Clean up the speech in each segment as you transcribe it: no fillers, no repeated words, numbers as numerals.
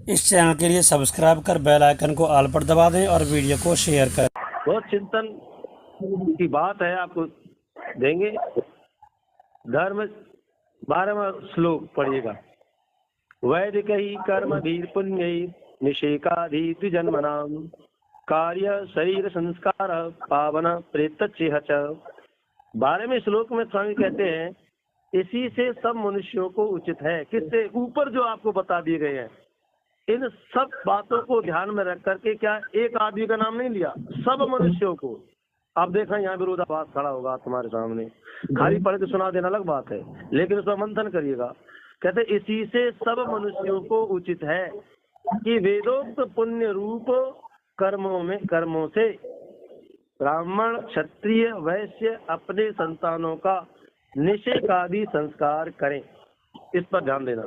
इस चैनल के लिए सब्सक्राइब कर बेल आइकन को ऑल पर दबा दें और वीडियो को शेयर करें। बहुत चिंतन की बात है, आपको देंगे। धर्म 12वां श्लोक पढ़िएगा। वैदिक ही कर्म धीर पुण्य निषेकाधि द्विजन्मनाम कार्य शरीर संस्कार पावन प्रेत चेह च। 12वें श्लोक में स्वामी कहते हैं इसी से सब मनुष्यों को उचित है। किससे? ऊपर जो आपको बता दिए गए हैं, इन सब बातों को ध्यान में रख करके, क्या एक आदमी का नाम नहीं लिया, सब मनुष्यों को। आप देखा यहाँ विरोधाभास खड़ा होगा तुम्हारे सामने, खाली पढ़ के सुना देना अलग बात है, लेकिन उसका मंथन करिएगा। कहते इसी से सब मनुष्यों को उचित है कि वेदोक्त पुण्य रूप कर्मों से ब्राह्मण क्षत्रिय वैश्य अपने संतानों का निषेकादि संस्कार करें। इस पर ध्यान देना।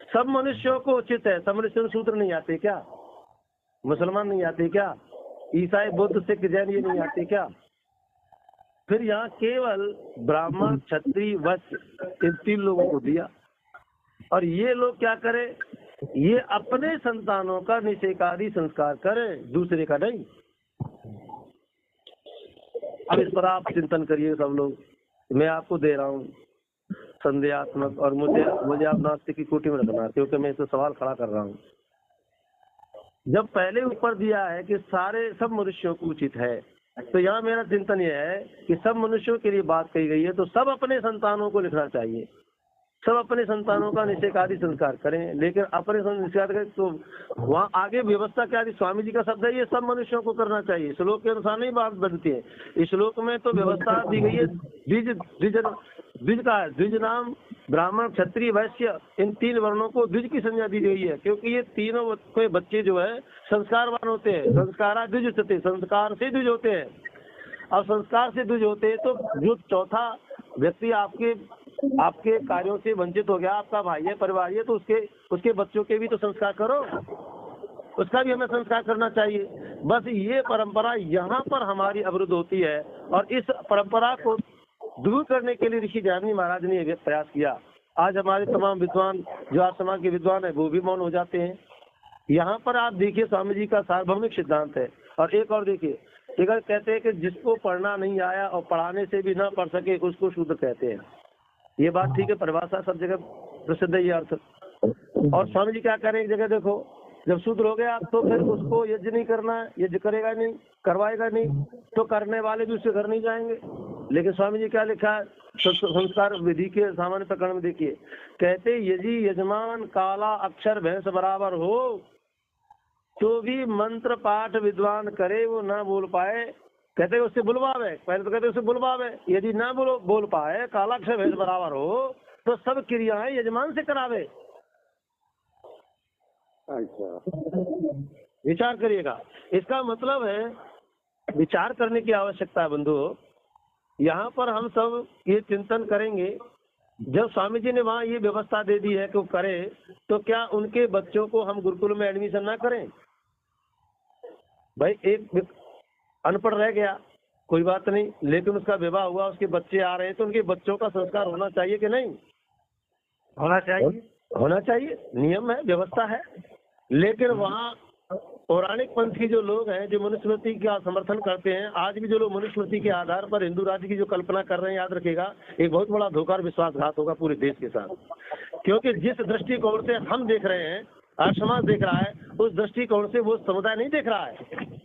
सब मनुष्यों को उचित है। सब मनुष्यों सूत्र नहीं आते क्या? मुसलमान नहीं आते क्या? ईसाई बुद्ध सिख जैन ये नहीं आते क्या? फिर यहाँ केवल ब्राह्मण क्षत्रिय वैश्य इन 3 लोगों को दिया, और ये लोग क्या करें? ये अपने संतानों का निषेकादि संस्कार करें, दूसरे का नहीं। अब इस पर आप चिंतन करिए सब लोग। मैं आपको दे रहा हूँ संदेहात्मक, और मुझे आप नास्तिक की कोटि में रखना, क्योंकि मैं इसे सवाल खड़ा कर रहा हूँ। जब पहले ऊपर दिया है कि सब मनुष्यों को उचित है, तो यहाँ मेरा चिंतन यह है कि सब मनुष्यों के लिए बात कही गई है, तो सब अपने संतानों को लिखना चाहिए। सब अपने संतानों का निषेकादि संस्कार करें, लेकिन अपने संस्कार करें तो वहाँ आगे व्यवस्था क्या थी? स्वामी जी का शब्द है ये सब मनुष्यों को करना चाहिए। श्लोक के अनुसार नहीं बात बनती है। इस श्लोक में तो व्यवस्था दी गई है द्विज का है। द्विज नाम ब्राह्मण क्षत्रिय वैश्य इन 3 वर्णों को द्विज की संज्ञा दी गई है, क्योंकि ये तीनों कोई बच्चे जो है संस्कारवान होते हैं। संस्कारा द्विज होते, संस्कार से द्विज होते हैं। और संस्कार से द्विज होते हैं तो जो चौथा व्यक्ति आपके कार्यों से वंचित हो गया, आपका भाई है, परिवार है, तो उसके बच्चों के भी तो संस्कार करो, उसका भी हमें संस्कार करना चाहिए। बस ये परंपरा यहाँ पर हमारी अवरुद्ध होती है, और इस परंपरा को दूर करने के लिए ऋषि दयानंद महाराज ने यह प्रयास किया। आज हमारे तमाम विद्वान जो आज समाज के विद्वान है वो भी मौन हो जाते हैं। यहाँ पर आप देखिए स्वामी जी का सार्वभौमिक सिद्धांत है। और एक और देखिए, अगर कहते हैं कि जिसको पढ़ना नहीं आया और पढ़ाने से भी ना पढ़ सके उसको शूद्र कहते हैं। ये बात ठीक है, परिभाषा सब जगह प्रसिद्ध है ये अर्थ। और स्वामी जी क्या करें, एक जगह देखो, जब शूद्र हो गया तो फिर उसको यज्ञ नहीं करना है, यज्ञ करेगा नहीं, करवाएगा नहीं, तो करने वाले भी उसके घर नहीं जाएंगे। लेकिन स्वामी जी क्या लिखा है संस्कार विधि के सामान्य प्रकरण में, देखिए, कहते यदि यजमान काला अक्षर भैंस बराबर हो तो भी मंत्र पाठ विद्वान करे वो ना बोल पाए, कहते उससे बुलवावे। पहले तो कहते उससे बुलवावे, यदि ना बोल पाए, कालाक्षर भैंस बराबर हो तो सब क्रियाएं यजमान से करावे। अच्छा, विचार करिएगा। इसका मतलब है विचार करने की आवश्यकता है बंधु। यहाँ पर हम सब ये चिंतन करेंगे, जब स्वामी जी ने वहाँ ये व्यवस्था दे दी है कि वो करे, तो क्या उनके बच्चों को हम गुरुकुल में एडमिशन ना करें? भाई एक अनपढ़ रह गया कोई बात नहीं, लेकिन उसका विवाह हुआ, उसके बच्चे आ रहे हैं, तो उनके बच्चों का संस्कार होना चाहिए कि नहीं? होना चाहिए, होना चाहिए, नियम है, व्यवस्था है। लेकिन वहाँ पौराणिक पंथ की जो लोग हैं, जो मनुस्मृति का समर्थन करते हैं, आज भी जो लोग मनुस्मृति के आधार पर हिंदू राज्य की जो कल्पना कर रहे हैं, याद रखिएगा एक बहुत बड़ा धोखा और विश्वासघात होगा पूरे देश के साथ। क्योंकि जिस दृष्टिकोण से हम देख रहे हैं, आज समाज देख रहा है, उस दृष्टिकोण से वो समुदाय नहीं देख रहा है।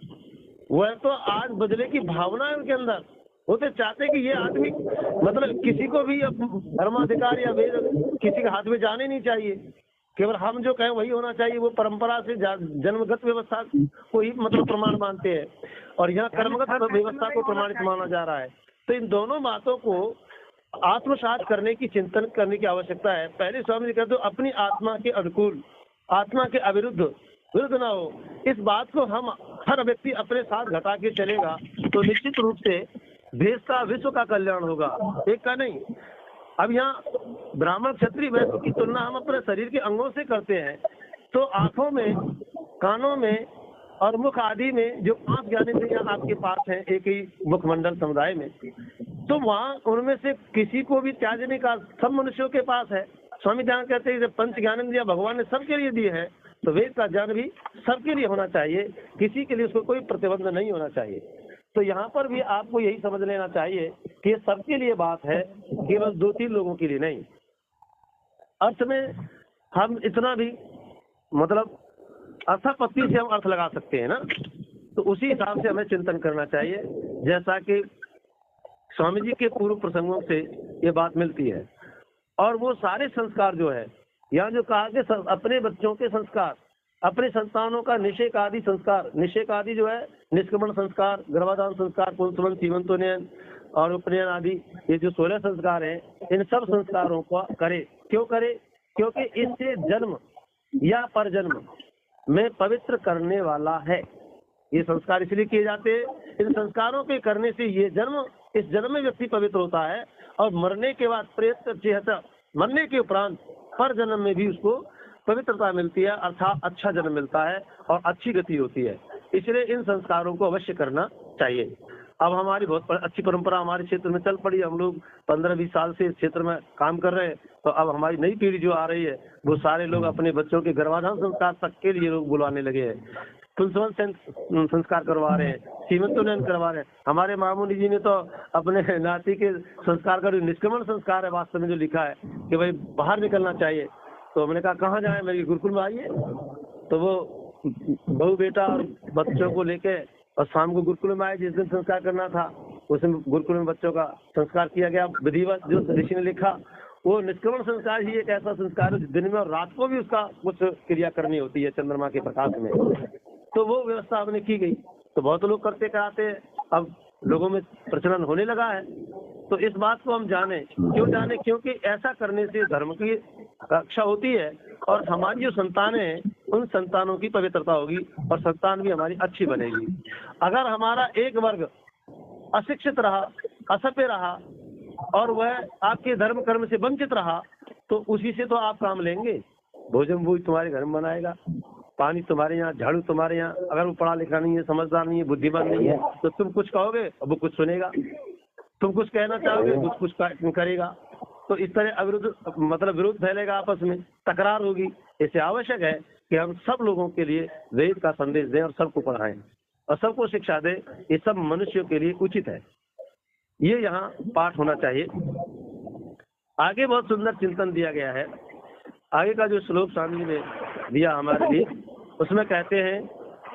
वह तो आज बदले की भावना है उनके अंदर। वो तो चाहते कि ये आदमी, मतलब किसी को भी धर्माधिकार या वेद किसी के हाथ में जाने नहीं चाहिए, केवल हम जो कहें वही होना चाहिए। वो परंपरा से जन्मगत व्यवस्था को ही मतलब प्रमाण मानते हैं, और यहाँ कर्मगत व्यवस्था को प्रमाणित माना जा रहा है। तो इन दोनों बातों को आत्मसात करने की, चिंतन करने की आवश्यकता है। पहले स्वामी जी कहते हो अपनी आत्मा के अनुकूल, आत्मा के विरुद्ध ना हो। इस बात को हम हर व्यक्ति अपने साथ घटा के चलेगा तो निश्चित रूप से देश का, विश्व का कल्याण होगा, एक का नहीं। अब यहाँ ब्राह्मण क्षत्रिय वैश्य की तुलना हम अपने शरीर के अंगों से करते हैं, तो आंखों में, कानों में और मुख आदि में जो 5 ज्ञानेंद्रियां आपके पास हैं एक ही मुखमंडल समुदाय में, तो वहाँ उनमें से किसी को भी त्याजने का सब मनुष्यों के पास है। स्वामी जहाँ कहते हैं पंच ज्ञानेंद्रियां भगवान ने सबके लिए दी है, तो वेद का ज्ञान भी सबके लिए होना चाहिए, किसी के लिए उसको कोई प्रतिबंध नहीं होना चाहिए। तो यहाँ पर भी आपको यही समझ लेना चाहिए कि सबके लिए बात है, केवल 2-3 लोगों के लिए नहीं। अर्थ में हम इतना भी मतलब अर्थापत्ति से हम अर्थ लगा सकते हैं ना, तो उसी हिसाब से हमें चिंतन करना चाहिए, जैसा कि स्वामी जी के पूर्व प्रसंगों से ये बात मिलती है। और वो सारे संस्कार जो है, यहाँ जो कहा कि अपने बच्चों के संस्कार, अपने संतानों का निषेक आदि संस्कार, निषेक आदि जो है निष्क्रमण संस्कार, गर्भाधान संस्कार, पुंसवन, सीमंतोन्नयन और उपनयन आदि, ये जो 16 संस्कार हैं, इन सब संस्कारों को करे। क्यों करे? क्योंकि इससे जन्म या परजन्म में पवित्र करने वाला है। ये संस्कार इसलिए किए जाते हैं, इन संस्कारों के करने से ये जन्म, इस जन्म में व्यक्ति पवित्र होता है, और मरने के बाद प्रेत चेहत, मरने के उपरांत पर जन्म में भी उसको पवित्रता मिलती है, अर्थात अच्छा जन्म मिलता है और अच्छी गति होती है। इसलिए इन संस्कारों को अवश्य करना चाहिए। अब हमारी बहुत अच्छी परंपरा हमारे क्षेत्र में चल पड़ी, हम लोग 15-20 साल से इस क्षेत्र में काम कर रहे हैं। तो अब हमारी नई पीढ़ी जो आ रही है, वो सारे लोग अपने बच्चों के गर्भाधान संस्कार तक के लिए लोग बुलाने लगे हैं, पुंसवन संस्कार करवा रहे हैं, सीमंतोन्नयन करवा रहे हैं। हमारे मामूनी जी ने तो अपने नाती के संस्कार का जो निष्क्रमण संस्कार है, वास्तव में जो लिखा है कि भाई बाहर निकलना चाहिए, तो हमने कहा कहाँ जाए, मेरे गुरुकुल में आइए। तो वो बहू बेटा और बच्चों को लेके और शाम को गुरुकुल में आए, जिस दिन संस्कार करना था उसमें गुरुकुल में बच्चों का संस्कार किया गया। विधिवत जो ऋषि ने लिखा, वो निष्क्रमण संस्कार ही एक ऐसा संस्कार है दिन में और रात को भी उसका कुछ क्रिया करनी होती है चंद्रमा के प्रकाश में। तो वो व्यवस्था हमने की गई, तो बहुत लोग करते कराते हैं, अब लोगों में प्रचलन होने लगा है। तो इस बात को हम जाने, क्यों जाने? क्योंकि ऐसा करने से धर्म की रक्षा होती है और हमारी जो संतानें हैं, उन संतानों की पवित्रता होगी और संतान भी हमारी अच्छी बनेगी। अगर हमारा एक वर्ग अशिक्षित रहा, असभ्य रहा और वह आपके धर्म कर्म से वंचित रहा, तो उसी से तो आप काम लेंगे। भोजन भूज तुम्हारे घर में बनाएगा, पानी तुम्हारे यहाँ, झाड़ू तुम्हारे यहाँ। अगर वो पढ़ा लिखा नहीं है, समझदार नहीं है, बुद्धिमान नहीं है, तो तुम कुछ कहोगे और वो कुछ सुनेगा, तुम कुछ कहना चाहोगे कुछ करेगा। तो इस तरह अविरुद्ध मतलब विरोध फैलेगा, आपस में तकरार होगी। इससे आवश्यक है कि हम सब लोगों के लिए वेद का संदेश दें और सबको पढ़ाएं और सबको शिक्षा दें। ये सब मनुष्यों के लिए उचित है, ये यहाँ पाठ होना चाहिए। आगे बहुत सुंदर चिंतन दिया गया है। आगे का जो श्लोक स्वामी ने दिया हमारे लिए, उसमें कहते हैं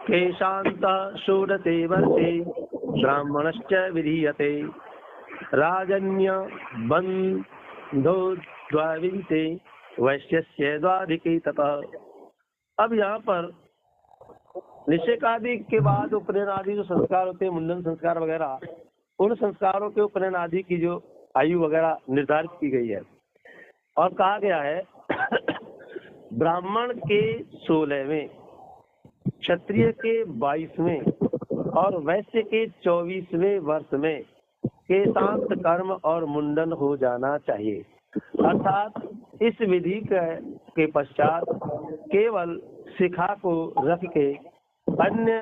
कि शांत शोधते वर्षे ब्राह्मणश्च विधीयते राजन्य बंधो द्वाविंते वैश्यस्य द्वाधिके ततः। अब यहाँ पर निषेकादि के बाद उपनयन आदि जो संस्कार होते हैं, मुंडन संस्कार वगैरह, उन संस्कारों के उपनयन आदि की जो आयु वगैरह निर्धारित की गई है और कहा गया है ब्राह्मण के 16वें, क्षत्रिय के 22वें और वैश्य के 24वें वर्ष में केशांत कर्म और मुंडन हो जाना चाहिए। अर्थात इस विधि के पश्चात केवल शिखा को रख के अन्य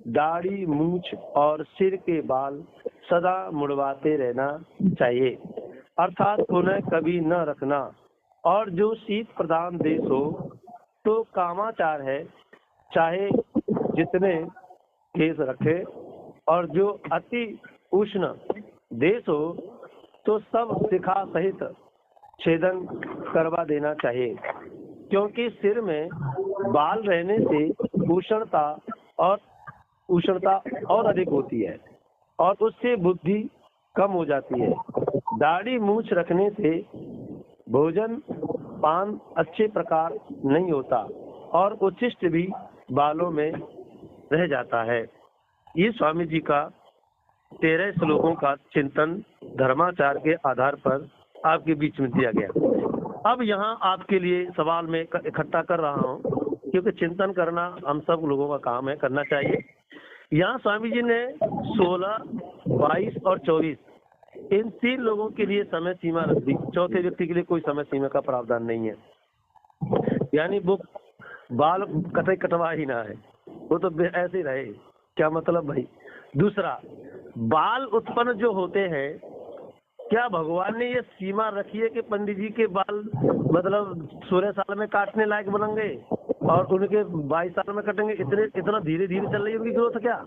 दाढ़ी, मूछ और सिर के बाल सदा मुड़वाते रहना चाहिए, अर्थात उन्हें कभी न रखना। और जो शीत प्रधान देश हो तो कामाचार है, चाहे जितने केस रखे, और जो अति उष्ण देश हो तो सब शिखा सहित छेदन करवा देना चाहिए, क्योंकि सिर में बाल रहने से उष्णता और अधिक होती है और उससे बुद्धि कम हो जाती है। दाढ़ी मूछ रखने से भोजन पान अच्छे प्रकार नहीं होता और उच्छिष्ट भी बालों में रह जाता है। ये स्वामी जी का 13 श्लोकों का चिंतन धर्माचार के आधार पर आपके बीच में दिया गया। अब यहाँ आपके लिए सवाल में इकट्ठा कर रहा हूँ, क्योंकि चिंतन करना हम सब लोगों का काम है, करना चाहिए। यहाँ स्वामी जी ने 16, 22 और 24 इन 3 लोगों के लिए समय सीमा रख दी। चौथे व्यक्ति के लिए कोई समय सीमा का प्रावधान नहीं है, यानी वो बाल कतई कटवा ही ना है, वो तो ऐसे ही रहे। क्या मतलब भाई? दूसरा, बाल उत्पन्न जो होते हैं, क्या भगवान ने ये सीमा रखी है कि पंडित जी के बाल मतलब 16 साल में काटने लायक बनेंगे? और उनके 22 साल में कटेंगे। इतना धीरे धीरे चल रही है उनकी ग्रोथ क्या?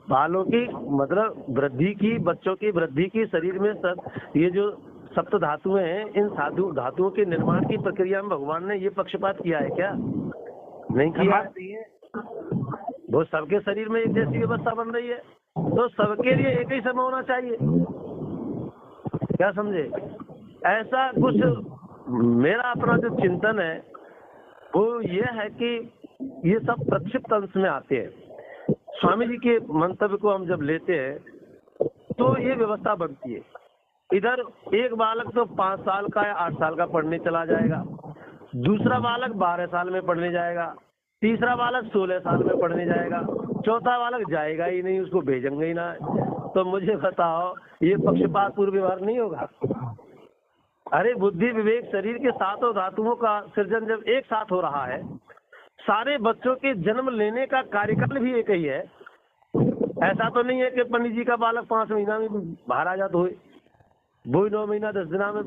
बालों की मतलब वृद्धि की, बच्चों की वृद्धि की, शरीर में सब ये जो सप्त धातुएं हैं, इन धातुओं के निर्माण की प्रक्रिया में भगवान ने ये पक्षपात किया है क्या? नहीं किया। वो सबके शरीर में एक जैसी व्यवस्था बन रही है, तो सबके लिए एक ही समय होना चाहिए। क्या समझे? ऐसा कुछ मेरा अपना जो चिंतन है वो ये है कि ये सब प्रक्षिप्त अंश में आते हैं। स्वामी जी के मंतव्य को हम जब लेते हैं तो ये व्यवस्था बनती है। इधर एक बालक तो 5 साल का या 8 साल का पढ़ने चला जाएगा, दूसरा बालक 12 साल में पढ़ने जाएगा, तीसरा बालक 16 साल में पढ़ने जाएगा, चौथा बालक जाएगा ही नहीं, उसको भेजेंगे ही ना। तो मुझे बताओ ये पक्षपात पूर्व व्यवहार नहीं होगा? अरे बुद्धि विवेक शरीर के सातों धातुओं का सृजन जब एक साथ हो रहा है, सारे बच्चों के जन्म लेने का कार्यकाल भी एक ही है। ऐसा तो नहीं है कि पंडित जी का बालक 5 महीना में बाहर आ जाता हो, वो 9 महीना 10 दिना में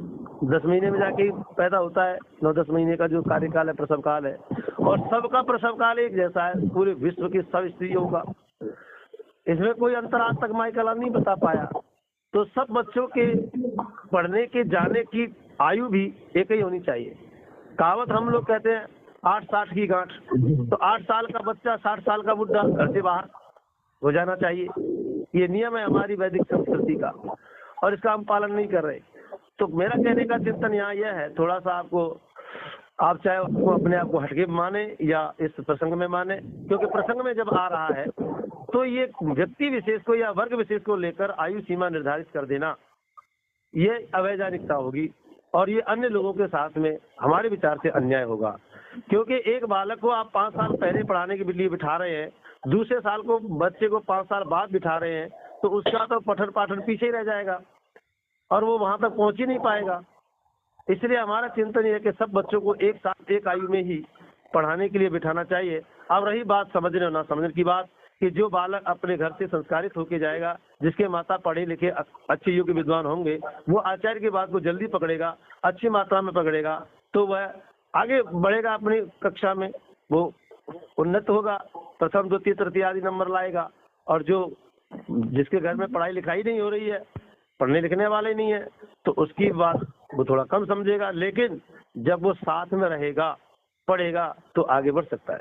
10 महीने में जाके पैदा होता है। 9-10 महीने का जो कार्यकाल है, प्रसव काल है, और सबका प्रसव काल एक जैसा है पूरे विश्व की सब स्त्रियों का। इसमें कोई अंतर आज तक माई कलाम नहीं बता पाया। तो सब बच्चों के पढ़ने के जाने की आयु भी एक ही होनी चाहिए। कहावत हम लोग कहते हैं 8-60 की गांठ, तो 8 साल का बच्चा 60 साल का बुढ़ा घर से बाहर हो जाना चाहिए। ये नियम है हमारी वैदिक संस्कृति का, और इसका हम पालन नहीं कर रहे। तो मेरा कहने का चिंतन यहाँ यह है, थोड़ा सा आप चाहे उसको अपने आप को हटके माने या इस प्रसंग में माने, क्योंकि प्रसंग में जब आ रहा है तो ये व्यक्ति विशेष को या वर्ग विशेष को लेकर आयु सीमा निर्धारित कर देना ये अवैधानिकता होगी, और ये अन्य लोगों के साथ में हमारे विचार से अन्याय होगा। क्योंकि एक बालक को आप 5 साल पहले पढ़ाने के लिए बिठा रहे हैं, दूसरे साल को बच्चे को 5 साल बाद बिठा रहे हैं, तो उसका तो पठन पाठन पीछे ही रह जाएगा और वो वहां तक पहुंच ही नहीं पाएगा। इसलिए हमारा चिंतन ये है कि सब बच्चों को एक साथ एक आयु में ही पढ़ाने के लिए बिठाना चाहिए। अब रही बात समझने और ना समझने की बात, कि जो बालक अपने घर से संस्कारित होके जाएगा, जिसके माता पढ़े लिखे अच्छे योग्य विद्वान होंगे, वो आचार्य की बात को जल्दी पकड़ेगा, अच्छी मात्रा में पकड़ेगा, तो वह आगे बढ़ेगा अपनी कक्षा में, वो उन्नत होगा, प्रथम द्वितीय तृतीय आदि नंबर लाएगा। और जो जिसके घर में पढ़ाई लिखाई नहीं हो रही है, पढ़ने लिखने वाले नहीं है, तो उसकी बात वो थोड़ा कम समझेगा, लेकिन जब वो साथ में रहेगा, पढ़ेगा, तो आगे बढ़ सकता है।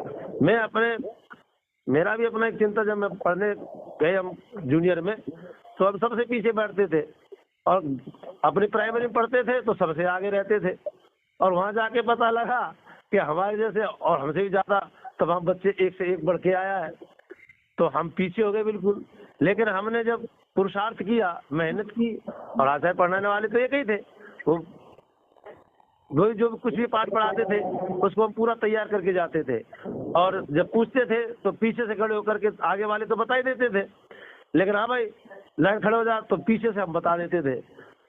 मेरा भी अपना एक चिंता, जब मैं पढ़ने गए हम जूनियर में, तो हम सबसे पीछे बैठते थे, और अपनी प्राइमरी में पढ़ते थे तो सबसे आगे रहते थे, और वहां जाके पता लगा कि हमारे जैसे और हमसे भी ज्यादा तमाम बच्चे एक से एक बढ़ के आया है, तो हम पीछे हो गए बिल्कुल। लेकिन हमने जब पुरुषार्थ किया, मेहनत की, और आचार्य पढ़ाने वाले तो एक ही थे, वो जो कुछ भी पाठ पढ़ाते थे उसको हम पूरा तैयार करके जाते थे, और जब पूछते थे तो पीछे से खड़े होकर के आगे वाले तो बता ही देते थे, लेकिन हाँ भाई लाइन खड़े हो जा, तो पीछे से हम बता देते थे।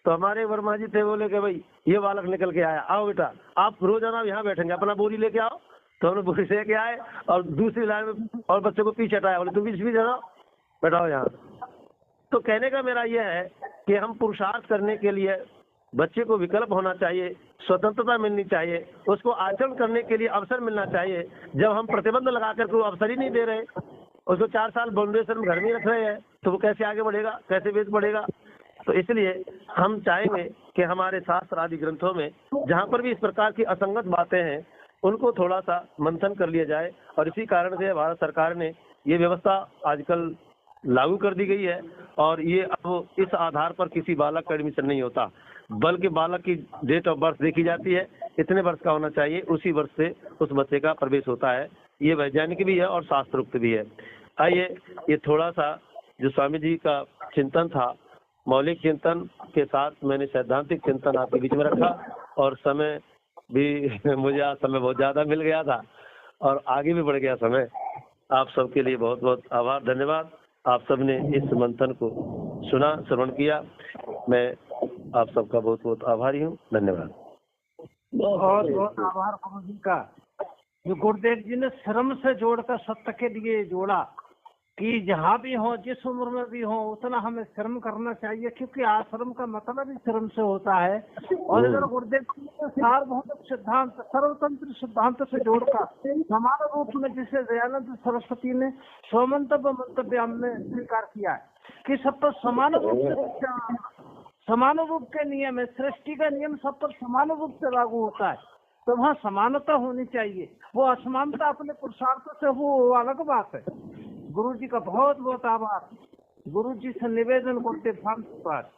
तो हमारे वर्मा जी थे, बोले कि भाई ये बालक निकल के आया, आओ बेटा आप रोजाना यहाँ बैठेंगे, अपना बोरी लेके आओ। तो हमने बोरी लेके आए और दूसरी लाइन में और बच्चों को पीछे हटाया, बोले तुम बीच जाओ, बैठाओ यहाँ। तो कहने का मेरा यह है कि हम पुरुषार्थ करने के लिए बच्चे को विकल्प होना चाहिए, स्वतंत्रता मिलनी चाहिए, उसको आचरण करने के लिए अवसर मिलना चाहिए। जब हम प्रतिबंध लगा कर को अवसर ही नहीं दे रहे, उसको 4 साल बाउंडेशन में घर में रख रहे हैं, तो वो कैसे आगे बढ़ेगा, कैसे वेद बढ़ेगा। तो इसलिए हम चाहेंगे कि हमारे शास्त्र आदि ग्रंथों में जहाँ पर भी इस प्रकार की असंगत बातें हैं, उनको थोड़ा सा मंथन कर लिया जाए। और इसी कारण से भारत सरकार ने ये व्यवस्था आजकल लागू कर दी गई है, और ये अब इस आधार पर किसी बालक का एडमिशन नहीं होता, बल्कि बालक की डेट ऑफ बर्थ देखी जाती है, इतने वर्ष का होना चाहिए, उसी वर्ष से उस बच्चे का प्रवेश होता है। ये वैज्ञानिक भी है और शास्त्रोक्त भी है। आइए, ये थोड़ा सा जो स्वामी जी का चिंतन था, मौलिक चिंतन के साथ मैंने सैद्धांतिक चिंतन आपके बीच में रखा, और समय भी मुझे आज समय बहुत ज्यादा मिल गया था और आगे भी बढ़ गया समय। आप सबके लिए बहुत बहुत आभार, धन्यवाद। आप सबने इस मंथन को सुना, श्रवण किया, मैं आप सबका बहुत बहुत आभारी हूँ। धन्यवाद। बहुत बहुत आभार गुरु जी का, जो गुरुदेव जी ने श्रम से जोड़कर सत्य के लिए जोड़ा। कि जहाँ भी हो, जिस उम्र में भी हो, उतना हमें श्रम करना चाहिए, क्योंकि आश्रम का मतलब ही श्रम से होता है। और इधर गुरुदेव सार्वभौमिक सिद्धांत, सर्वतंत्र सिद्धांत से जोड़कर समान रूप में, जिसे दयानंद सरस्वती ने स्वमंतव्य मंतव्य में स्वीकार किया है कि सब पर समान रूप से शिक्षा, समान रूप के नियम है, सृष्टि का नियम सब पर समान रूप से लागू होता है, तो वहाँ समानता होनी चाहिए। वो असमानता अपने पुरुषार्थ से हो, वो अलग बात है। गुरु जी का बहुत बहुत आभार। गुरु जी से निवेदन करते पर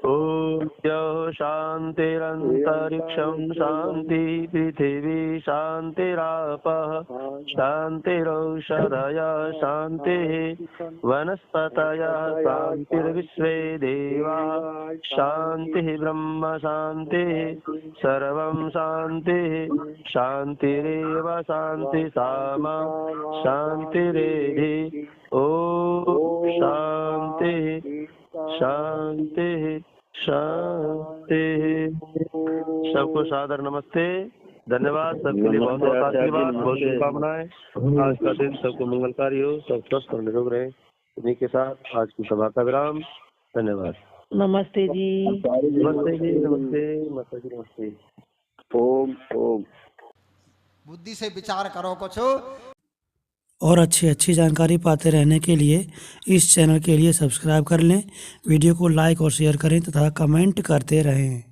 ओम द्यौः शान्तिरन्तरिक्षं शान्ति पृथिवी शान्तिरापः शान्तिरौषधयः शान्तिः वनस्पतयः शान्तिर्विश्वे देवाः शान्तिः ब्रह्म शान्तिः सर्वं शान्तिः शान्तिरेव शान्ति सामा शान्तिरेधि। ओम शान्तिः शांति शांति। सबको सादर नमस्ते, धन्यवाद। सबके लिए बहुत बहुत आशीर्वाद, बहुत शुभकामनाएं। आज का दिन सबको मंगलकारी हो, सब स्वस्थ और निरोग रहे। इन्हीं के साथ आज की सभा का विराम। धन्यवाद। नमस्ते जी। नमस्ते जी, नमस्ते, नमस्ते जी, नमस्ते। ओम ओम। बुद्धि से विचार करो कुछ। और अच्छी जानकारी पाते रहने के लिए इस चैनल के लिए सब्सक्राइब कर लें, वीडियो को लाइक और शेयर करें तथा कमेंट करते रहें।